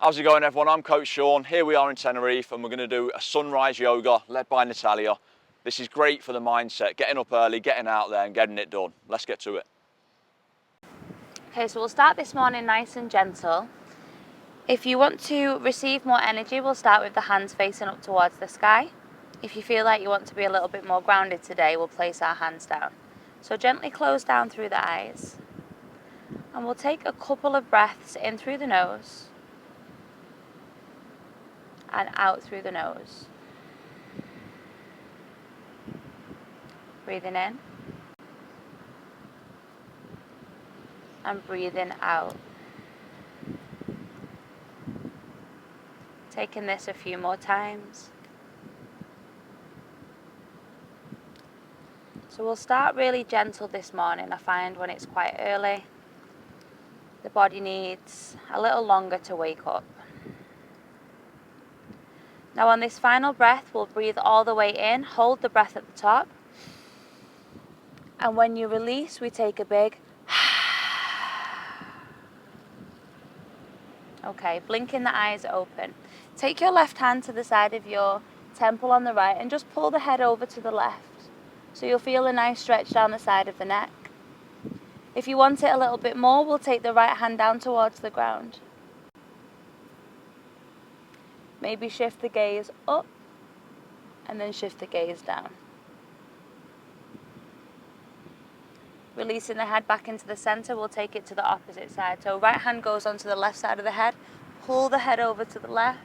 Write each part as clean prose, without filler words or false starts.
How's it going, everyone? I'm Coach Sean. Here we are in Tenerife and we're going to do a sunrise yoga led by Natalia. This is great for the mindset, getting up early, getting out there and getting it done. Let's get to it. Okay, so we'll start this morning nice and gentle. If you want to receive more energy, we'll start with the hands facing up towards the sky. If you feel like you want to be a little bit more grounded today, we'll place our hands down. So gently close down through the eyes. And we'll take a couple of breaths in through the nose and out through the nose. Breathing in and breathing out. Taking this a few more times. So we'll start really gentle this morning. I find when it's quite early, the body needs a little longer to wake up. Now on this final breath, we'll breathe all the way in, hold the breath at the top. And when you release, we take a big okay, blinking the eyes open. Take your left hand to the side of your temple on the right and just pull the head over to the left. So you'll feel a nice stretch down the side of the neck. If you want it a little bit more, we'll take the right hand down towards the ground. Maybe shift the gaze up and then shift the gaze down. Releasing the head back into the center, we'll take it to the opposite side. So right hand goes onto the left side of the head, pull the head over to the left.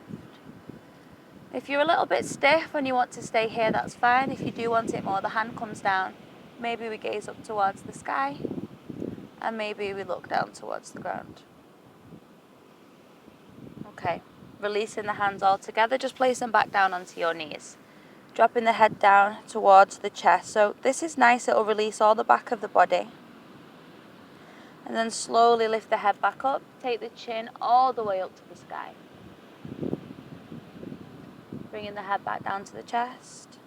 If you're a little bit stiff and you want to stay here, that's fine. If you do want it more, the hand comes down. Maybe we gaze up towards the sky and maybe we look down towards the ground. Okay, releasing the hands all together, just place them back down onto your knees. Dropping the head down towards the chest. So this is nice, it'll release all the back of the body. And then slowly lift the head back up, take the chin all the way up to the sky. Bringing the head back down to the chest.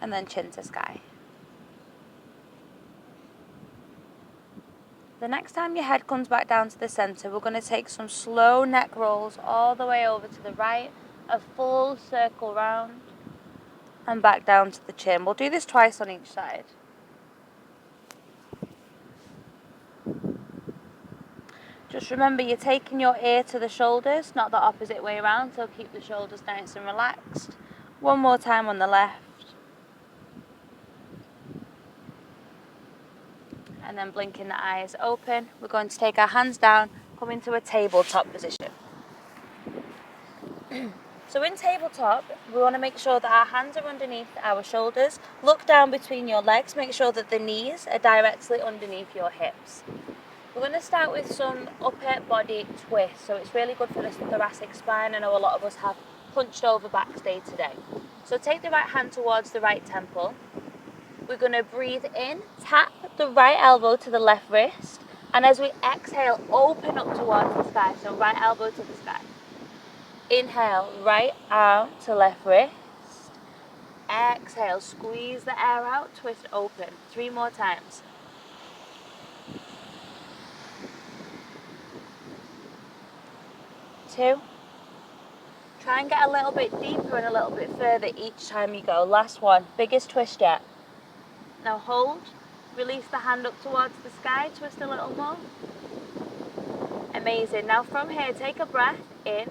And then chin to sky. The next time your head comes back down to the center, we're going to take some slow neck rolls all the way over to the right, a full circle round, and back down to the chin. We'll do this twice on each side. Just remember, you're taking your ear to the shoulders, not the opposite way around, so keep the shoulders nice and relaxed. One more time on the left. And then blinking the eyes open. We're going to take our hands down, come into a tabletop position. So in tabletop, we want to make sure that our hands are underneath our shoulders. Look down between your legs, make sure that the knees are directly underneath your hips. We're going to start with some upper body twists, so it's really good for the thoracic spine. I know a lot of us have hunched over backs day to day. So take the right hand towards the right temple. We're going to breathe in, tap the right elbow to the left wrist, and as we exhale, open up towards the sky, so right elbow to the sky. Inhale, right arm to left wrist. Exhale, squeeze the air out, twist open. 3 more times. Two. Try and get a little bit deeper and a little bit further each time you go. Last one, biggest twist yet. Now hold, release the hand up towards the sky, twist a little more. Amazing. Now from here, take a breath in.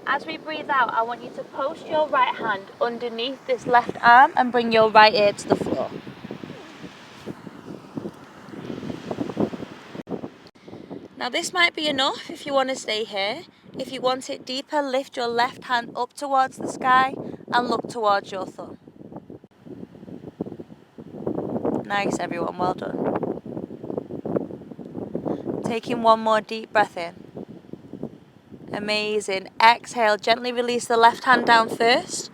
As we breathe out, I want you to post your right hand underneath this left arm and bring your right ear to the floor. Now this might be enough if you want to stay here. If you want it deeper, lift your left hand up towards the sky and look towards your thumb. Nice, everyone, well done. Taking one more deep breath in. Amazing. Exhale, gently release the left hand down first.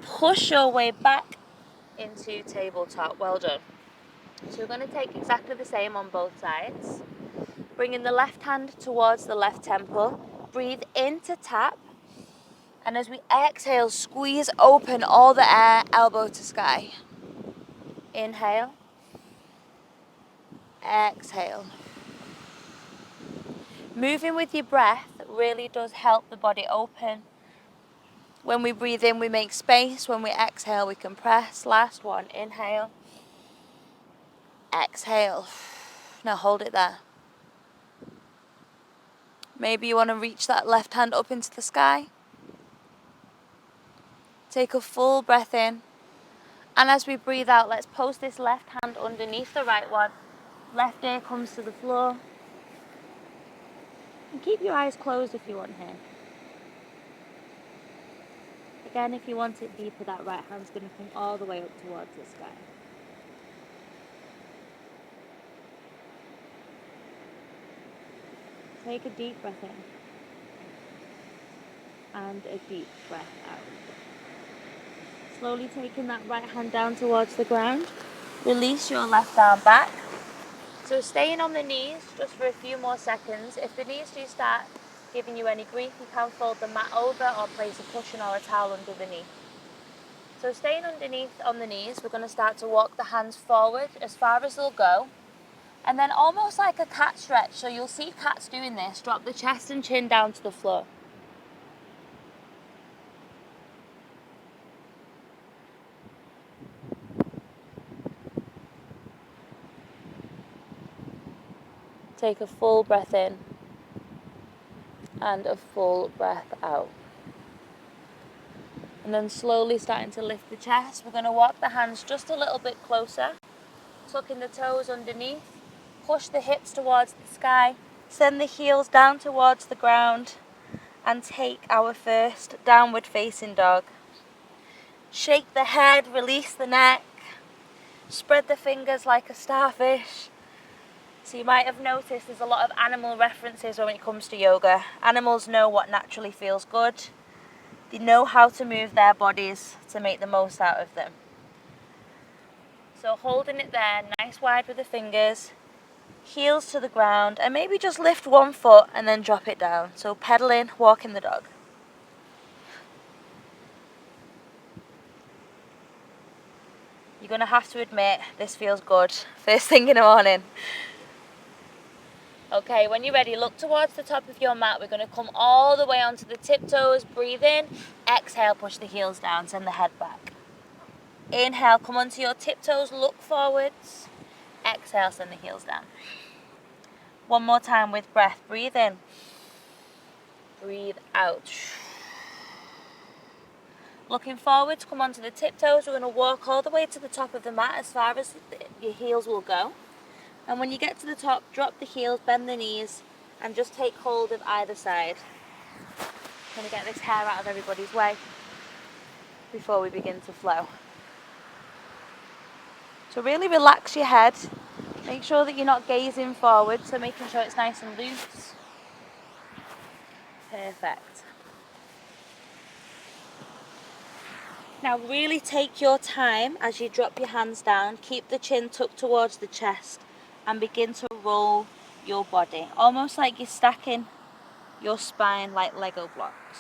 Push your way back into tabletop. Well done. So we're going to take exactly the same on both sides. Bringing the left hand towards the left temple. Breathe in to tap. And as we exhale, squeeze open all the air, elbow to sky. Inhale. Exhale. Moving with your breath really does help the body open. When we breathe in, we make space. When we exhale, we compress. Last one, inhale. Exhale. Now hold it there. Maybe you want to reach that left hand up into the sky. Take a full breath in. And as we breathe out, let's post this left hand underneath the right one. Left ear comes to the floor. And keep your eyes closed if you want here. Again, if you want it deeper, that right hand's going to come all the way up towards the sky. Take a deep breath in. And a deep breath out. Slowly taking that right hand down towards the ground. Release your left arm back. So staying on the knees just for a few more seconds. If the knees do start giving you any grief, you can fold the mat over or place a cushion or a towel under the knee. So staying underneath on the knees, we're going to start to walk the hands forward as far as they'll go. And then almost like a cat stretch, so you'll see cats doing this, drop the chest and chin down to the floor. Take a full breath in and a full breath out. And then slowly starting to lift the chest. We're going to walk the hands just a little bit closer, tucking the toes underneath, push the hips towards the sky, send the heels down towards the ground, and take our first downward facing dog. Shake the head, release the neck, spread the fingers like a starfish. So you might have noticed there's a lot of animal references when it comes to yoga. Animals know what naturally feels good. They know how to move their bodies to make the most out of them. So holding it there, nice wide with the fingers, heels to the ground, and maybe just lift one foot and then drop it down. So pedaling, walking the dog. You're going to have to admit this feels good first thing in the morning. Okay, when you're ready, look towards the top of your mat. We're going to come all the way onto the tiptoes, breathe in, exhale, push the heels down, send the head back. Inhale, come onto your tiptoes, look forwards, exhale, send the heels down. One more time with breath, breathe in, breathe out. Looking forwards, come onto the tiptoes. We're going to walk all the way to the top of the mat as far as your heels will go. And when you get to the top, drop the heels, bend the knees, and just take hold of either side. I'm going to get this hair out of everybody's way before we begin to flow. So really relax your head. Make sure that you're not gazing forward, so making sure it's nice and loose. Perfect. Now really take your time as you drop your hands down. Keep the chin tucked towards the chest and begin to roll your body. Almost like you're stacking your spine like Lego blocks.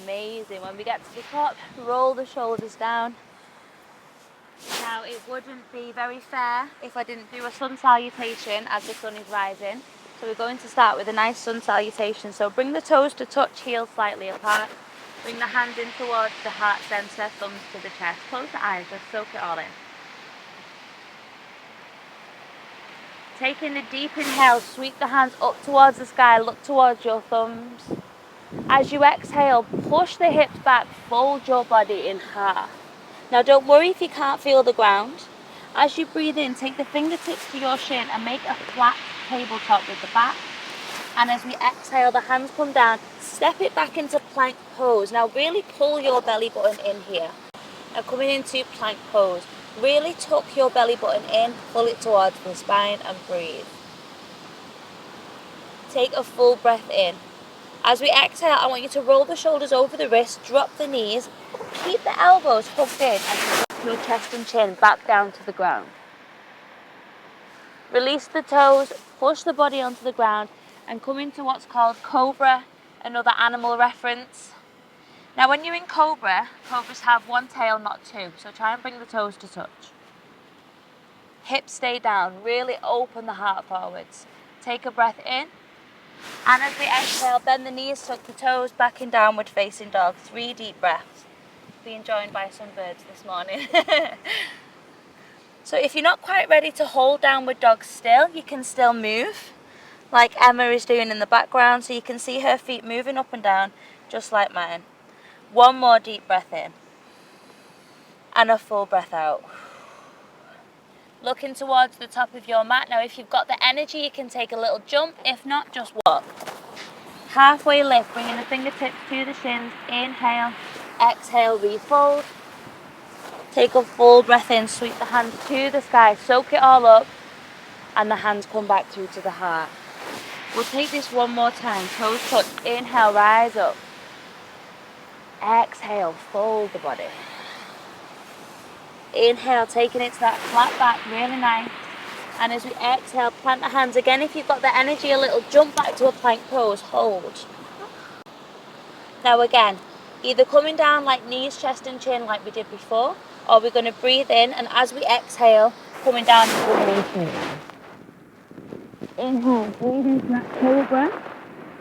Amazing. When we get to the top, roll the shoulders down. Now it wouldn't be very fair if I didn't do a sun salutation as the sun is rising. So we're going to start with a nice sun salutation. So bring the toes to touch, heels slightly apart. Bring the hand in towards the heart center, thumbs to the chest. Close the eyes, just soak it all in. Taking a deep inhale, sweep the hands up towards the sky, look towards your thumbs. As you exhale, push the hips back, fold your body in half. Now don't worry if you can't feel the ground. As you breathe in, take the fingertips to your shin and make a flat tabletop with the back. And as we exhale, the hands come down, step it back into plank pose. Now really pull your belly button in here. Now coming into plank pose. Really tuck your belly button in, pull it towards the spine and breathe. Take a full breath in. As we exhale, I want you to roll the shoulders over the wrists, drop the knees, keep the elbows hugged in as you drop your chest and chin back down to the ground. Release the toes, push the body onto the ground and come into what's called cobra, another animal reference. Now when you're in cobra, cobras have one tail, not two, so try and bring the toes to touch. Hips stay down, really open the heart forwards. Take a breath in. And as we exhale, bend the knees, tuck the toes, back in downward facing dog. 3 deep breaths. Being joined by some birds this morning. So if you're not quite ready to hold downward dog still, you can still move, like Emma is doing in the background, so you can see her feet moving up and down, just like mine. 1 more deep breath in. And a full breath out. Looking towards the top of your mat. Now if you've got the energy, you can take a little jump. If not, just walk. Halfway lift, bringing the fingertips to the shins. Inhale, exhale, refold. Take a full breath in, sweep the hands to the sky, soak it all up, and the hands come back through to the heart. We'll take this one more time. Toes touch, inhale, rise up. Exhale, fold the body. Inhale, taking it to that flat back, really nice. And as we exhale, plant the hands again. If you've got the energy, a little jump back to a plank pose, hold. Now again, either coming down like knees, chest and chin like we did before, or we're going to breathe in, and as we exhale, coming down to the knees. Inhale, breathe into that cobra,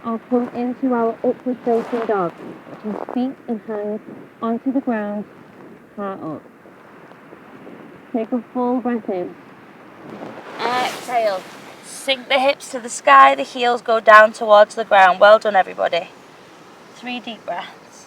or come into our upward facing dog, which is feet and hands onto the ground, heart up. Take a full breath in. Exhale, sink the hips to the sky, the heels go down towards the ground. Well done everybody. 3 deep breaths.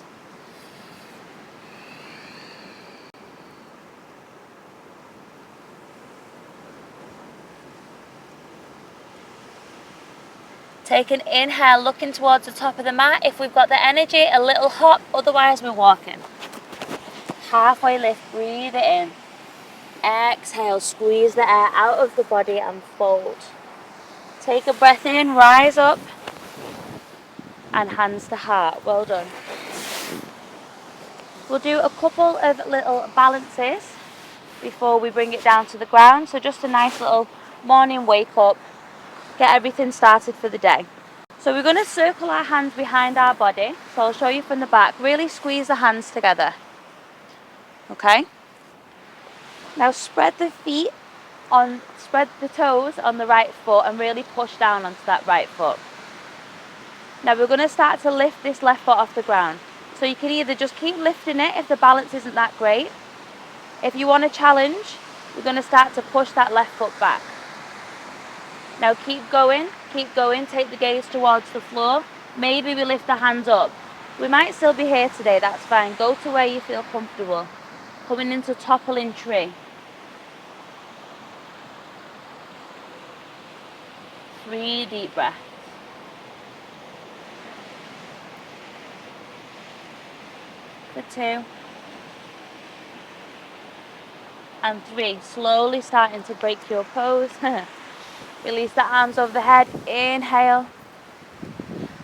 Take an inhale, looking towards the top of the mat. If we've got the energy, a little hop, otherwise we're walking. Halfway lift, breathe it in. Exhale, squeeze the air out of the body and fold. Take a breath in, rise up, and hands to heart. Well done. We'll do a couple of little balances before we bring it down to the ground. So just a nice little morning wake up, get everything started for the day. So we're going to circle our hands behind our body. So I'll show you from the back. Really squeeze the hands together. Okay? Now spread the toes on the right foot and really push down onto that right foot. Now we're going to start to lift this left foot off the ground. So you can either just keep lifting it if the balance isn't that great. If you want a challenge, we're going to start to push that left foot back. Now keep going, take the gaze towards the floor. Maybe we lift the hands up. We might still be here today, that's fine. Go to where you feel comfortable. Coming into toppling tree. 3 deep breaths. For 2. And 3. Slowly starting to break your pose. Release the arms over the head. Inhale.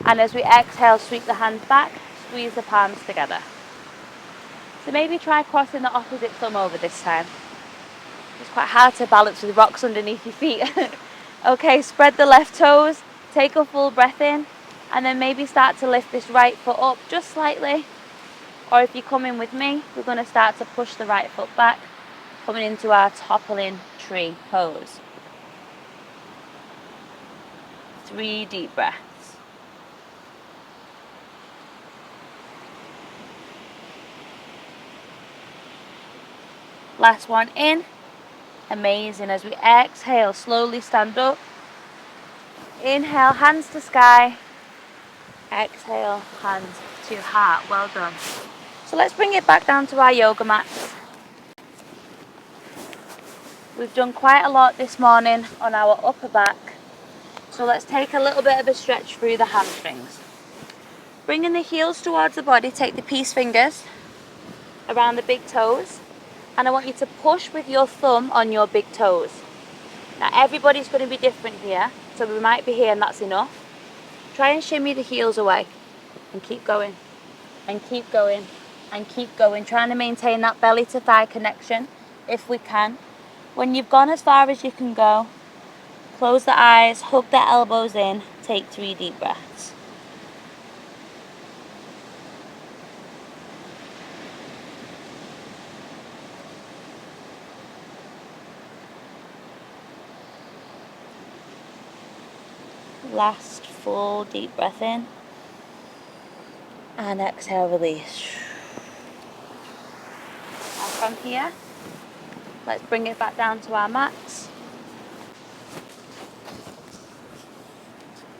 And as we exhale, sweep the hands back. Squeeze the palms together. So maybe try crossing the opposite thumb over this time. It's quite hard to balance with rocks underneath your feet. Okay, spread the left toes. Take a full breath in. And then maybe start to lift this right foot up just slightly. Or if you come in with me, we're going to start to push the right foot back. Coming into our toppling tree pose. 3 deep breaths. Last one in. Amazing. As we exhale, slowly stand up. Inhale, hands to sky. Exhale, hands to heart. Well done. So let's bring it back down to our yoga mats. We've done quite a lot this morning on our upper back. So let's take a little bit of a stretch through the hamstrings. Bringing the heels towards the body, take the peace fingers around the big toes. And I want you to push with your thumb on your big toes. Now everybody's going to be different here. So we might be here and that's enough. Try and shimmy the heels away. And keep going. And keep going. And keep going. Trying to maintain that belly to thigh connection if we can. When you've gone as far as you can go, close the eyes, hug the elbows in, take 3 deep breaths. Last full deep breath in. And exhale, release. Now from here, let's bring it back down to our mats.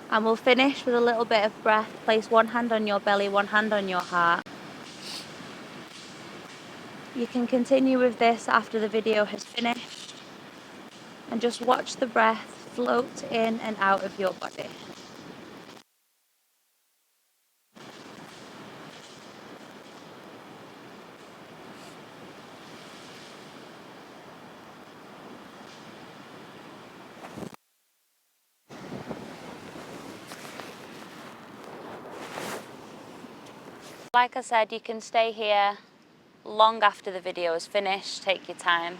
And we'll finish with a little bit of breath. Place one hand on your belly, one hand on your heart. You can continue with this after the video has finished. And just watch the breath float in and out of your body. Like I said, you can stay here long after the video is finished. Take your time.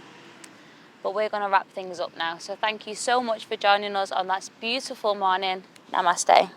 But we're going to wrap things up now. So thank you so much for joining us on that beautiful morning. Namaste.